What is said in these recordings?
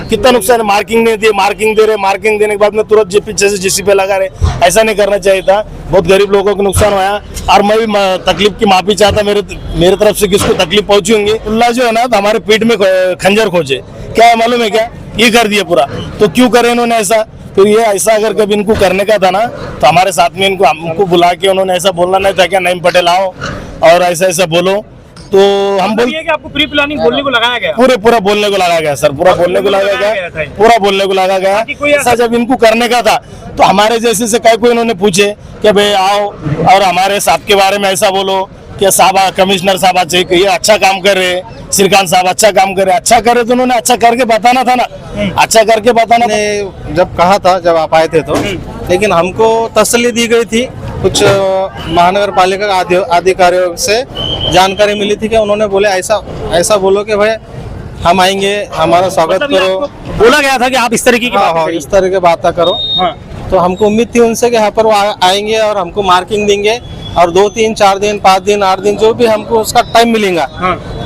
कितना नुकसान है। मार्किंग नहीं दी, मार्किंग दे रहे, मार्किंग देने के बाद में तुरंत पीछे से जेसीबी पे लगा रहे। ऐसा नहीं करना चाहिए था, बहुत गरीब लोगों को नुकसान हुआ। और मैं भी तकलीफ की माफी चाहता, मेरे तरफ से किसको तकलीफ पहुंची होंगी। अल्लाह जो है ना तो हमारे पीठ में खंजर खोजे, क्या है मालूम है क्या, ये कर दिया पूरा। तो क्यों करे इन्होंने ऐसा? तो ये ऐसा अगर कभी इनको करने का था ना तो हमारे साथ में हमको बुला के उन्होंने ऐसा बोलना नहीं था क्या, नईम पटेल आओ और ऐसा ऐसा बोलो। तो हम बोल कि आपको प्री प्लानिंग बोलने को लगाया गया, पूरा बोलने को लगाया गया सर, पूरा बोलने को लगाया गया, पूरा बोलने को लगाया गया। ऐसा जब इनको करने का था तो हमारे जैसे से कई को इन्होंने पूछे कि भाई आओ और हमारे साहब के बारे में ऐसा बोलो कि साहब, कमिश्नर साहब अच्छे, ये अच्छा काम कर रहे, श्रीकांत साहब अच्छा काम कर रहे। अच्छा करे तो उन्होंने अच्छा करके बताना था ना, अच्छा करके बताना था। जब कहा था, जब आप आए थे तो, लेकिन हमको तसल्ली दी गई थी, कुछ महानगर पालिका अधिकारियों से जानकारी मिली थी कि उन्होंने बोले ऐसा बोलो कि भाई हम आएंगे, हमारा स्वागत करो। बोला गया था कि आप इस तरीके की हाँ, इस तरह की बातें करो। तो हमको उम्मीद थी उनसे कि यहाँ पर वो आएंगे और हमको मार्किंग देंगे और 2 3 4 दिन 5 दिन 8 दिन जो भी हमको उसका टाइम मिलेगा।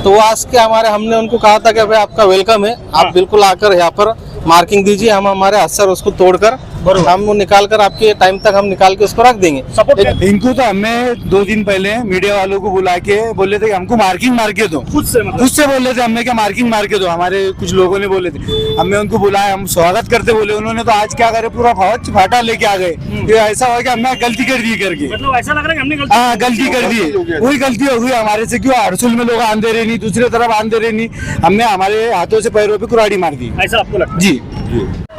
तो वो आज के हमने उनको कहा था कि भाई आपका वेलकम है, आप बिल्कुल आकर यहाँ पर मार्किंग दीजिए, हम हमारे हाथ से उसको तोड़कर हम निकाल कर आपके टाइम तक हम निकाल के उसको रख देंगे। इनको तो हमें 2 दिन पहले मीडिया वालों को बुला के बोले थे कि हमको मार्किंग मार के दो, खुद से बोले थे हमें क्या मार्किंग मार के दो। हमारे कुछ लोगों ने बोले थे, हमने उनको बुलाया, हम स्वागत करते बोले, उन्होंने तो आज क्या करे पूरा फौज फाटा लेके आ गए। ये ऐसा हो कि हमने गलती कर दी करके, मतलब ऐसा लग रहा है कि हमने हाँ गलती कर दी, वही गलती हो गई हमारे से। क्यों हरसुल में लोग आन दे रहे नहीं, दूसरी तरफ आन दे रहे नहीं, हमने हमारे हाथों से पैरों पे कुराड़ी मार दी। ऐसा आपको लगता है? जी।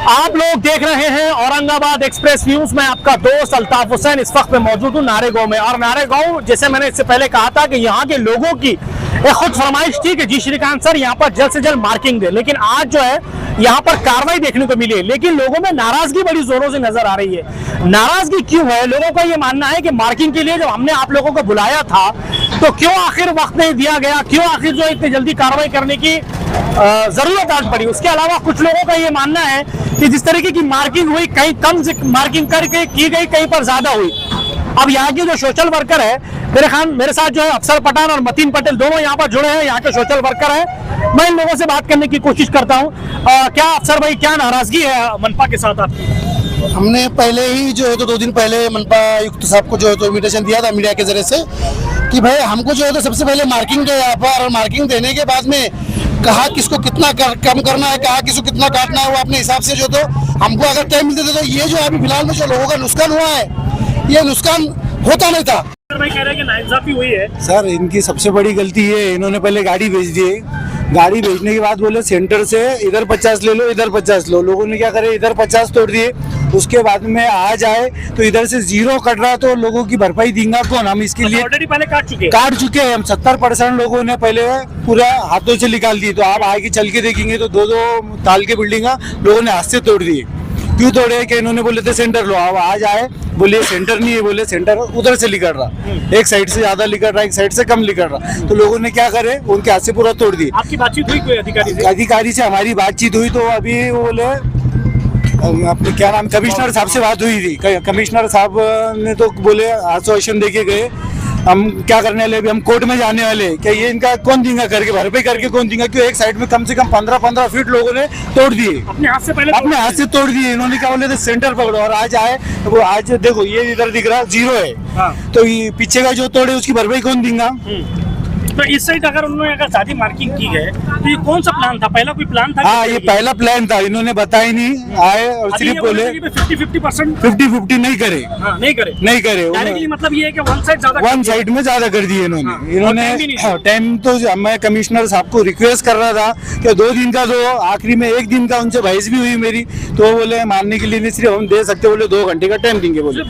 आप लोग देख रहे हैं औरंगाबाद एक्सप्रेस न्यूज में, आपका दोस्त अल्ताफ हुसैन इस वक्त में मौजूद हूँ नारेगांव में। और नारेगांव, जैसे मैंने इससे पहले कहा था कि यहाँ के लोगों की एक खुद फरमाइश थी कि जी श्रीकांत सर यहाँ पर जल्द से जल्द मार्किंग दे, लेकिन आज जो है यहाँ पर कार्रवाई देखने को मिली है। लेकिन लोगों में नाराजगी बड़ी जोरों से नजर आ रही है। नाराजगी क्यों है? लोगों का ये मानना है कि मार्किंग के लिए जब हमने आप लोगों को बुलाया था तो क्यों आखिर वक्त नहीं दिया गया, क्यों आखिर जो इतनी जल्दी कार्रवाई करने की जरूरत आज पड़ी। उसके अलावा कुछ लोगों का ये मानना है कि जिस तरीके की मार्किंग हुई, कहीं कम से मार्किंग करके की गई, कहीं पर ज्यादा हुई। अब यहाँ के जो सोशल वर्कर है, मेरे साथ जो है अफसर पठान और मतीन पटेल दोनों यहाँ पर जुड़े हैं, यहाँ के सोशल वर्कर हैं। मैं इन लोगों से बात करने की कोशिश करता हूँ। क्या अफसर भाई, क्या नाराजगी है मनपा के साथ आपकी? हमने पहले ही जो है तो 2 दिन पहले मनपा आयुक्त साहब को जो है तो इन्विटेशन दिया था मीडिया के जरिए से कि भाई हमको जो है तो सबसे पहले मार्किंग दे यहाँ पर, और मार्किंग देने के बाद में कहा किसको कितना कम करना है, कहा किसको कितना काटना है, वो अपने हिसाब से जो तो हमको अगर टाइम मिलते थे तो ये जो अभी फिलहाल में जो लोगों का नुकसान हुआ है, ये नुकसान होता नहीं था। भाई कह रहे हैं कि नाइंसाफी हुई है। सर इनकी सबसे बड़ी गलती ये, इन्होंने पहले गाड़ी भेज दी। गाड़ी भेजने के बाद बोले सेंटर से इधर 50 ले लो, इधर 50 लो। लोगों ने क्या करे, इधर 50 तोड़ दिए। उसके बाद में आ जाए तो इधर से 0 कट रहा, तो लोगों की भरपाई देंगे कौन? हम इसके लिए ऑलरेडी पहले काट चुके हैं हम। 70% लोगों ने पहले पूरा हाथों से निकाल दी। तो आप आगे चल के देखेंगे तो 2-2 ताल के बिल्डिंग लोगों ने हाथ से तोड़ दिए। क्यों तोड़े? कि इन्होंने बोले थे सेंटर लो। अब आज आए बोले सेंटर नहीं है, बोले सेंटर उधर से लिकड़ रहा, एक साइड से ज्यादा लिकड़ रहा, एक साइड से कम लिकड़ रहा। तो लोगों ने क्या करे, उनके हाथ से पूरा तोड़ दिए। आपकी बातचीत हुई कोई अधिकारी से? हमारी बातचीत हुई तो अभी वो बोले अपने क्या नाम, कमिश्नर साहब से बात हुई थी। कमिश्नर साहब ने तो बोले आश्वासन देके गए, हम क्या करने वाले, अभी हम कोर्ट में जाने वाले। क्या ये इनका कौन देगा करके, भरपाई करके कौन देगा? क्यों एक साइड में कम से कम 15-15 फीट लोगों ने तोड़ दिए, अपने हाथ से पहले अपने हाथ से तोड़ दिए। इन्होंने क्या बोले थे सेंटर पकड़ो। और आज आए वो, आज देखो ये इधर दिख रहा 0 है, तो ये पीछे का जो तोड़े उसकी भरपाई कौन देगा? तो इस साइड अगर उन्होंने ज्यादा मार्किंग की है तो ये कौन सा प्लान था? पहला कोई प्लान था? हाँ, ये पहला प्लान था। इन्होंने बताया नहीं, आए और सिर्फ बोले 50-50% 50-50 नहीं करे। नहीं करे मतलब ये है कि वन साइड में ज्यादा कर दिए इन्होंने। टाइम तो मैं कमिश्नर साहब को रिक्वेस्ट कर रहा था कि 2 दिन का दो, आखिरी में 1 दिन का उनसे बहस भी हुई मेरी। तो बोले मानने के लिए नहीं, सिर्फ हम दे सकते, बोले 2 घंटे का टाइम देंगे। बोले सिर्फ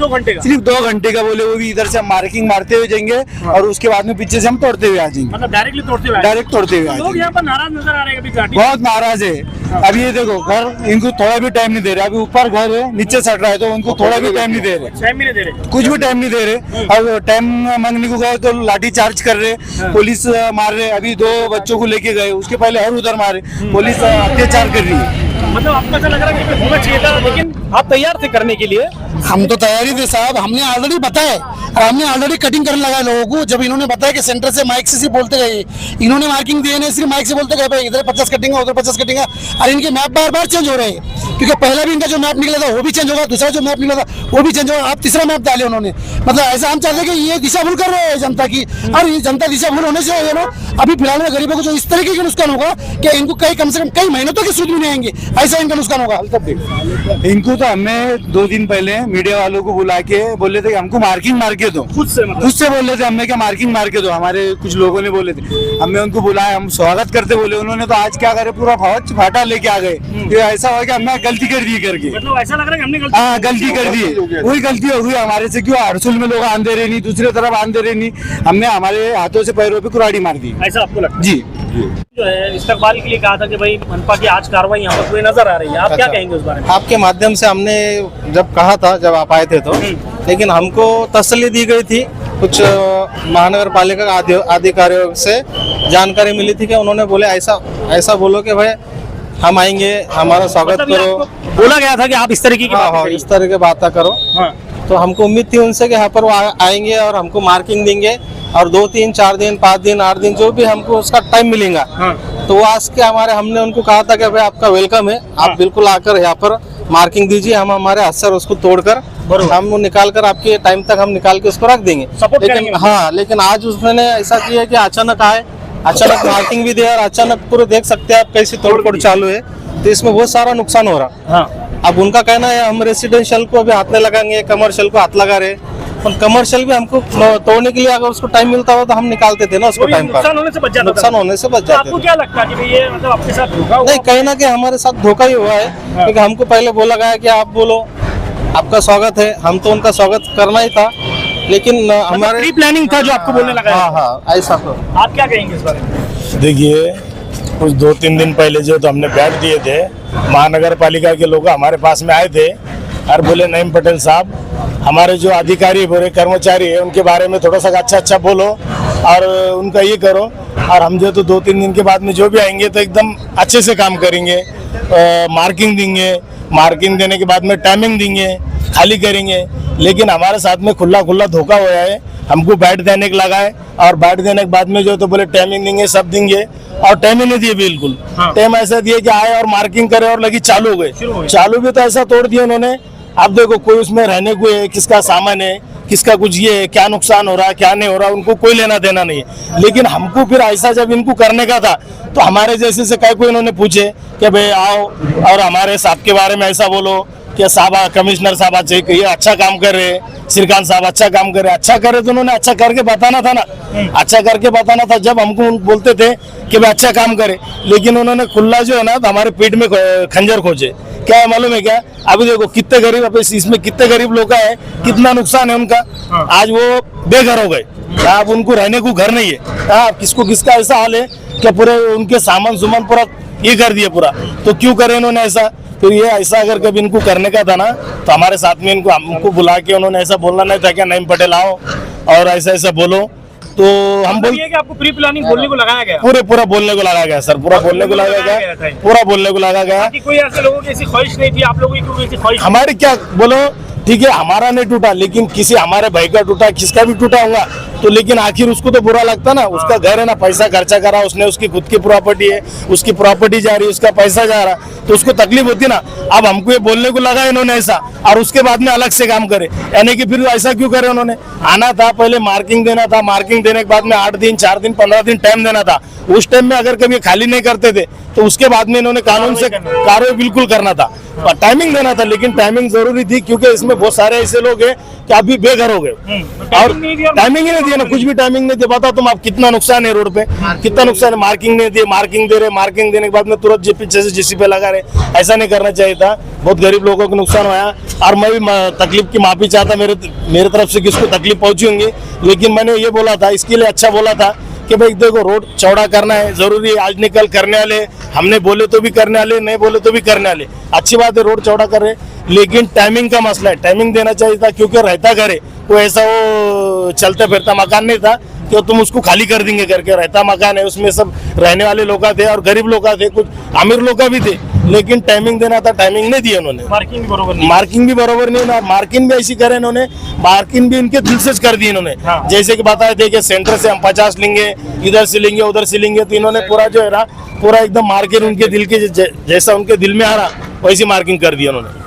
2 घंटे का, बोले वो भी इधर से हम मार्किंग मारते हुए जाएंगे और उसके बाद में पीछे से हम तोड़ते हुए आ जाएंगे। मतलब डायरेक्ट तोड़ते हुए लोग यहाँ पर नाराज नजर आ रहे हैं, बहुत नाराज है। अभी ये देखो घर, इनको थोड़ा भी टाइम नहीं दे रहे। अभी ऊपर घर है, नीचे सट रहा है, तो उनको थोड़ा भी टाइम नहीं दे रहे, कुछ भी टाइम नहीं दे रहे। अब टाइम मांगने को गए तो लाठी चार्ज कर रहे, पुलिस मार रहे। अभी 2 बच्चों को लेके गए, उसके पहले हर उधर मारे, पुलिस अत्याचार कर रही है। मतलब आपको ऐसा लग रहा है कि होना चाहिए था, लेकिन आप तैयार थे करने के लिए, हम तो तैयारी थे साहब, हमने ऑलरेडी बताया और हमने ऑलरेडी कटिंग करने लगा लोगों को। जब इन्होंने बताया कि सेंटर से माइक से बोलते गए, इन्होंने मार्किंग दिए नहीं, सिर्फ माइक से बोलते गए भाई इधर 50 कटिंग उधर 50 कटिंग, और इनके मैप बार बार चेंज हो रहे हैं। क्योंकि पहला भी इनका जो मैप निकला था वो भी चेंज होगा, दूसरा जो मैप निकला था वो भी चेंज होगा, अब तीसरा मैप डाले उन्होंने। मतलब ऐसा हम चाहते हैं कि ये दिशा भूल कर रहे हैं जनता की, और ये जनता दिशा भूल होने से अभी फिलहाल में गरीबों को जो इस तरीके का नुकसान होगा कि इनको कम से कम कई महीनों तक सूद भी नहीं आएंगे, ऐसा इनका नुकसान होगा। इनको तो हमने 2 दिन पहले मीडिया वालों को बुला के बोले थे कि हमको मार्किंग मार के दो, खुद से बोल रहे थे हमने क्या मार्किंग मार के दो, हमारे कुछ लोगों ने बोले थे। हमने उनको बुलाया, हम स्वागत करते बोले, उन्होंने तो आज क्या करे पूरा फौज फाटा लेके आ गए। ये ऐसा हुआ कि हमने गलती कर दी करके, मतलब ऐसा लग रहा है कि हमने गलती कर दी, वही गलती हो गई हमारे से। क्यों हरसुल में लोग आन दे रहे नहीं, दूसरी तरफ आन दे रहे नहीं, हमने हमारे हाथों से पैरों पे कुराड़ी मार दी। ऐसा आपको लगता है? जी जो है इस्तकबाल के लिए कहा था कि भाई मनपा की आज कार्रवाई यहाँ पर पूरी नजर आ रही है, आप क्या कहेंगे उस बारे में? आपके माध्यम से हमने जब कहा था, जब आप आए थे तो, लेकिन हमको तसल्ली दी गई थी, कुछ महानगर पालिका अधिकारियों से जानकारी मिली थी कि उन्होंने बोले ऐसा बोलो कि भाई हम आएंगे, हमारा स्वागत मतलब करो। बोला गया था कि आप इस तरीके की बातें हाँ, करिए। इस तरह की बातें करो। हाँ। तो हमको उम्मीद थी उनसे कि यहाँ पर वो आएंगे और हमको मार्किंग देंगे, और 2 3 4 दिन 5 दिन 8 दिन जो भी हमको उसका टाइम मिलेगा। हाँ। तो वो आज के हमने उनको कहा था कि भाई आपका वेलकम है, आप बिल्कुल आकर यहाँ पर मार्किंग दीजिए, हम हमारे हाथ से उसको तोड़कर हम वो निकाल कर आपके टाइम तक हम निकाल के उसको रख देंगे। लेकिन हाँ, लेकिन आज उसने ऐसा किया कि अचानक आए, अचानक मार्किंग भी दे, और अचानक पूरे देख सकते हैं आप कैसी तोड़ चालू है, तो इसमें बहुत सारा नुकसान हो रहा। हाँ। अब उनका कहना है हम रेसिडेंशियल को अभी हाथ नहीं लगाएंगे, कमर्शियल को हाथ लगा रहे, और कमर्शियल भी हमको तोड़ने के लिए अगर उसको टाइम मिलता हो तो हम निकालते थे ना उसको टाइम पर, नुकसान होने से बच जाता था। नुकसान होने से बच तो जाते आपको थे। क्या लगता है कि भाई ये मतलब आपके साथ धोखा हुआ? नहीं, कहीं ना कहीं हमारे साथ धोखा ही हुआ है, क्योंकि हमको पहले बोला गया कि आप बोलो आपका स्वागत है, हम तो उनका स्वागत करना ही था, लेकिन हमारे प्री प्लानिंग था जो आपको बोलने लगा है। हाँ हाँ, ऐसा तो। आप क्या कहेंगे इस बारे में? देखिए, कुछ 2 3 दिन पहले जो तो हमने बैठ दिए थे, महानगर पालिका के लोग हमारे पास में आए थे और बोले नईम पटेल साहब, हमारे जो अधिकारी बोले कर्मचारी है उनके बारे में थोड़ा सा अच्छा बोलो और उनका ये करो, और हम जो तो 2 3 दिन के बाद में जो भी आएंगे तो एकदम अच्छे से काम करेंगे, मार्किंग देंगे, मार्किंग देने के बाद में टाइमिंग देंगे, खाली करेंगे। लेकिन हमारे साथ में खुला धोखा हुआ है, हमको बैठ देने को लगा है, और बैठ देने के बाद में जो तो बोले टाइमिंग देंगे, सब देंगे, और टाइम ही नहीं दिए बिल्कुल। टाइम ऐसा दिए कि आए और मार्किंग करे और लगी चालू हो गए। चालू भी तो ऐसा तोड़ दिया उन्होंने। अब देखो, कोई उसमें रहने को है, किसका सामान है, किसका कुछ ये है, क्या नुकसान हो रहा है क्या नहीं हो रहा, उनको कोई लेना देना नहीं है। लेकिन हमको फिर ऐसा जब इनको करने का था तो हमारे जैसे से कई कोई इन्होंने पूछे कि भाई आओ और हमारे साहब के बारे में ऐसा बोलो कि साहब कमिश्नर साहब अच्छे ये अच्छा काम कर रहे, श्रीकांत साहब अच्छा काम कर रहे। अच्छा करे तो उन्होंने अच्छा करके बताना था ना, अच्छा करके बताना था। जब हमको बोलते थे कि भाई अच्छा काम करे, लेकिन उन्होंने खुला जो है ना तो हमारे पीठ में खंजर खोजे। क्या है मालूम है क्या? अभी देखो कितने गरीब, अब इसमें कितने गरीब लोग है, कितना नुकसान है उनका। आज वो बेघर हो गए, अब उनको रहने को घर नहीं है। किसको किसका ऐसा हाल है कि पूरे उनके सामान पूरा ये कर दिया पूरा। तो क्यों करे इन्होंने ऐसा? तो ये ऐसा अगर कभी इनको करने का था ना तो हमारे साथ में इनको हमको बुला के उन्होंने ऐसा बोलना नहीं था क्या नईम पटेल आओ और ऐसा बोलो। तो हम बोल कि आपको प्री प्लानिंग बोलने को लगाया गया, पूरा बोलने को लगाया गया सर, पूरा बोलने को लगाया गया, पूरा बोलने को लगाया गया। कोई ऐसे लोगों की ऐसी ख्वाहिश नहीं थी, आप लोगों की क्यों ऐसी ख्वाहिश? हमारी क्या बोलो, ठीक है हमारा नहीं टूटा, लेकिन किसी हमारे भाई का टूटा, किसका भी टूटा होगा तो लेकिन आखिर उसको तो बुरा लगता ना। उसका घर है ना, पैसा खर्चा करा उसने, उसकी खुद की प्रॉपर्टी है, उसकी प्रॉपर्टी जा रही है, उसका पैसा जा रहा, तो उसको तकलीफ होती ना। अब हमको ये बोलने को लगा इन्होंने ऐसा, और उसके बाद में अलग से काम करे, यानी कि फिर ऐसा क्यों करे? उन्होंने आना था, पहले मार्किंग देना था, मार्किंग देने के बाद में 8 दिन 4 दिन 15 दिन टाइम देना था। उस टाइम में अगर कभी खाली नहीं करते थे तो उसके बाद में इन्होंने कानून से कार्रवाई बिल्कुल करना था, टाइमिंग देना था। लेकिन टाइमिंग जरूरी थी क्योंकि इसमें बहुत सारे ऐसे लोग हैं कि अभी बेघर हो गए और टाइमिंग ही नहीं दिया ना, कुछ भी टाइमिंग नहीं दे। बताओ तुम आप कितना नुकसान है रोड पे, कितना नुकसान है। मार्किंग नहीं दिए, मार्किंग दे रहे, मार्किंग देने के बाद में तुरंत पीछे से जेसी पे लगा रहे। ऐसा नहीं करना चाहिए था, बहुत गरीब लोगों को नुकसान हुआ। और मैं भी तकलीफ की माफी चाहता, मेरे तरफ से किसको तकलीफ पहुंची होंगी, लेकिन मैंने ये बोला था, इसके लिए अच्छा बोला था कि भाई देखो रोड चौड़ा करना है जरूरी है, आज निकल करने वाले, हमने बोले तो भी करने वाले, नहीं बोले तो भी करने वाले। अच्छी बात है रोड चौड़ा कर रहे, लेकिन टाइमिंग का मसला है, टाइमिंग देना चाहिए था। क्योंकि रहता करे कोई ऐसा वो चलता फिरता मकान नहीं था कि तुम उसको खाली कर देंगे करके। रहता मकान है, उसमें सब रहने वाले लोग थे और गरीब लोग थे, कुछ अमीर लोग भी थे। लेकिन टाइमिंग देना था, टाइमिंग नहीं दिया उन्होंने। मार्किंग भी बरोबर नहीं। मार्किंग भी बराबर नहीं और मार्किंग भी ऐसी करे इन्होंने, मार्किंग भी इनके दिल से कर दी इन्होंने। हाँ। जैसे कि बताए थे कि सेंटर से हम 50 लेंगे, इधर से लेंगे उधर से लेंगे, तो इन्होंने पूरा जो है ना पूरा एकदम मार्किंग उनके दिल के जैसा उनके दिल में आ रहा वैसी मार्किंग कर दी उन्होंने।